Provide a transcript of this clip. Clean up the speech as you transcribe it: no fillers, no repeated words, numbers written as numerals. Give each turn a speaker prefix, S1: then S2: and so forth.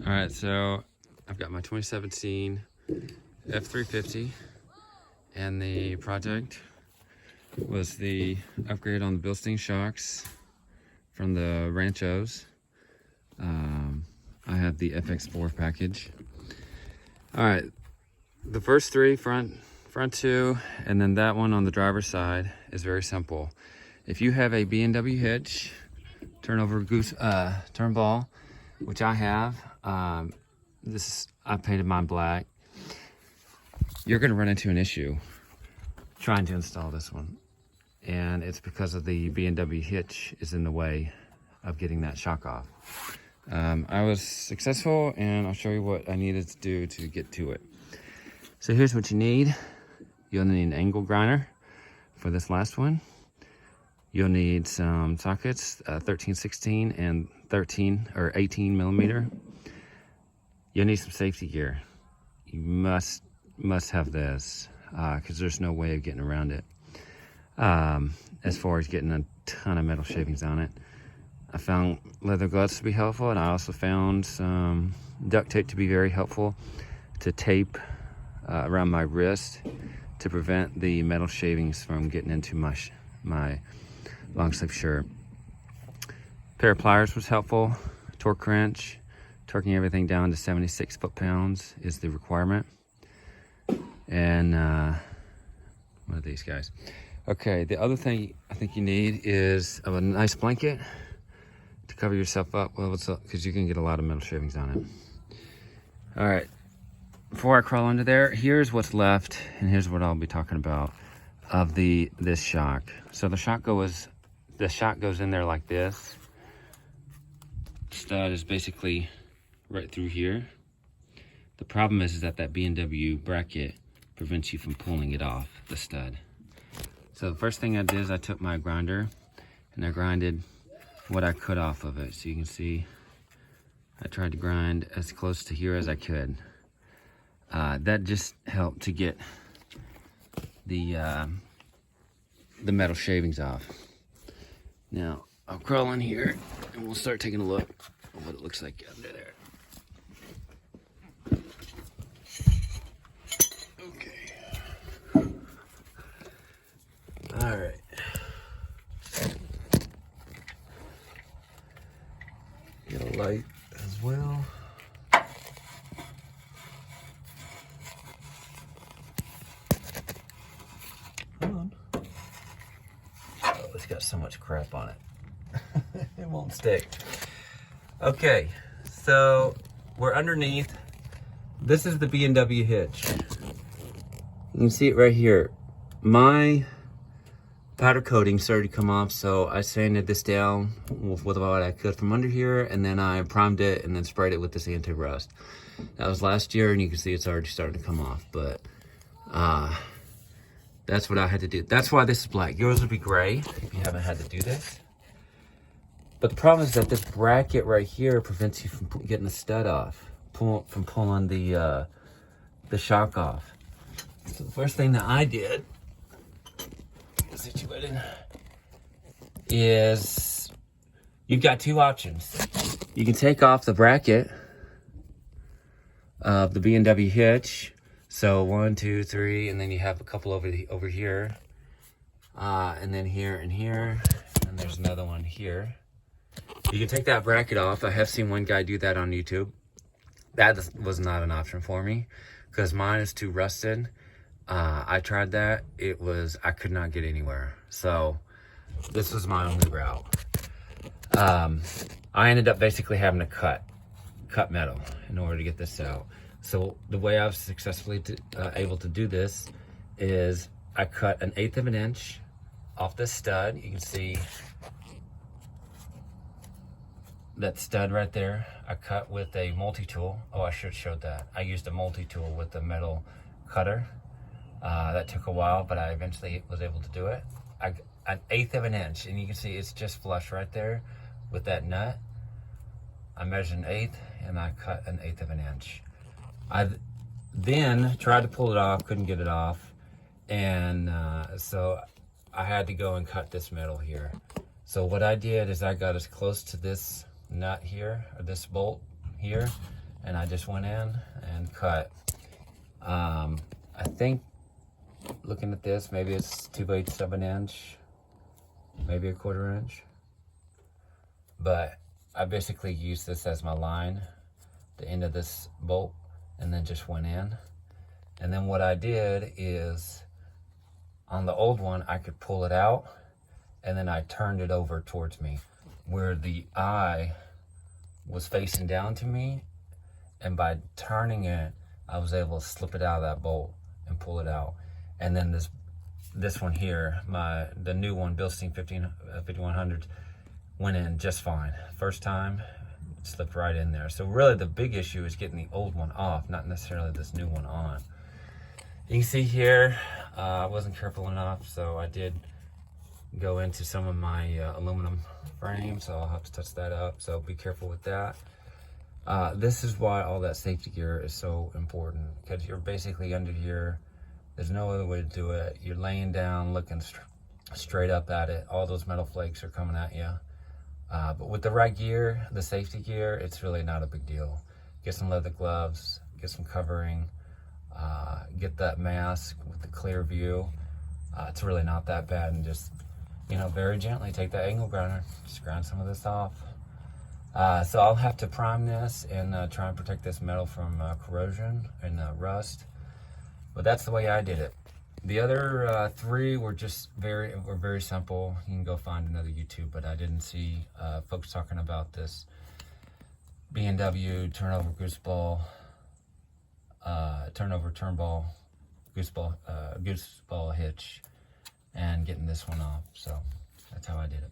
S1: All right, so I've got my 2017 F350, and the project was the upgrade on the Bilstein shocks from the Ranchos. I have the FX4 package. All right, the first three, front two, and then that one on the driver's side is very simple. If you have a B&W Hitch Turnoverball, which I have, I painted mine black. You're going to run into an issue trying to install this one, and it's because of the B&W Hitch is in the way of getting that shock off. I was successful, and I'll show you what I needed to do to get to it. So here's what you need. You'll need an angle grinder for this last one. You'll need some sockets, 13, 16, and 13 or 18 millimeter. You'll need some safety gear. You must have this because there's no way of getting around it. As far as getting a ton of metal shavings on it. I found leather gloves to be helpful, and I also found some duct tape to be very helpful to tape around my wrist to prevent the metal shavings from getting into my long sleeve shirt. Pair of pliers was helpful. Torque wrench, torquing everything down to 76 foot-pounds is the requirement. And one of these guys. Okay, the other thing I think you need is a nice blanket to cover yourself up, well, because you can get a lot of metal shavings on it. All right, before I crawl under there, here's what's left, and here's what I'll be talking about of this shock. So the shock goes in there like this. Stud is basically right through here. The problem is that B&W bracket prevents you from pulling it off the stud. So the first thing I did is I took my grinder and I grinded what I could off of it. So you can see I tried to grind as close to here as I could. That just helped to get the metal shavings off. Now I'll crawl in here and we'll start taking a look at what it looks like under there. Okay. All right. Get a light as well. Come on. Oh, it's got so much crap on it. It won't stick. Okay, so we're underneath. This is the B&W Hitch. You can see it right here. My powder coating started to come off, so I sanded this down with what I could from under here, and then I primed it and then sprayed it with this anti-rust. That was last year, and you can see it's already starting to come off, but that's what I had to do. That's why this is black. Yours would be gray if you haven't had to do this. But the problem is that this bracket right here prevents you from getting the stud off, from pulling the shock off. So the first thing that I did, situated, is you've got two options. You can take off the bracket of the B&W Hitch. So 1, 2, 3, and then you have a couple over here, and then here and here, and there's another one here. You can take that bracket off. I have seen one guy do that on YouTube. That was not an option for me because mine is too rusted. I tried that. I could not get anywhere. So this was my only route. I ended up basically having to cut metal in order to get this out. So the way I was successfully able to do this is I cut 1/8 of an inch off this stud. You can see that stud right there. I cut with a multi-tool. Oh, I should have showed that. I used a multi-tool with a metal cutter. That took a while, but I eventually was able to do it. 1/8 of an inch, and you can see it's just flush right there with that nut. I measured 1/8, and I cut 1/8 of an inch. I then tried to pull it off, couldn't get it off, and so I had to go and cut this metal here. So what I did is I got as close to this nut here, or this bolt here, and I just went in and cut. I think, looking at this, maybe it's 2/8 of an inch, maybe 1/4 inch. But I basically used this as my line, the end of this bolt, and then just went in. And then what I did is, on the old one, I could pull it out, and then I turned it over towards me, where the eye was facing down to me, and by turning it, I was able to slip it out of that bolt and pull it out. And then this one here, the new one, Bilstein 5100, went in just fine. First time, slipped right in there. So really the big issue is getting the old one off, not necessarily this new one on. You can see here, I wasn't careful enough, so I did go into some of my aluminum frame, so I'll have to touch that up, so be careful with that. This is why all that safety gear is so important, because you're basically under here. There's no other way to do it. You're laying down, looking straight up at it. All those metal flakes are coming at you. But with the right gear, the safety gear, it's really not a big deal. Get some leather gloves, get some covering, get that mask with the clear view. It's really not that bad, and just, you know, very gently take that angle grinder, just grind some of this off. So I'll have to prime this and try and protect this metal from corrosion and rust. But that's the way I did it. The other three were just very simple. You can go find another YouTube, but I didn't see folks talking about this B&W turnover gooseball, turnball, gooseball hitch, and getting this one off. So that's how I did it.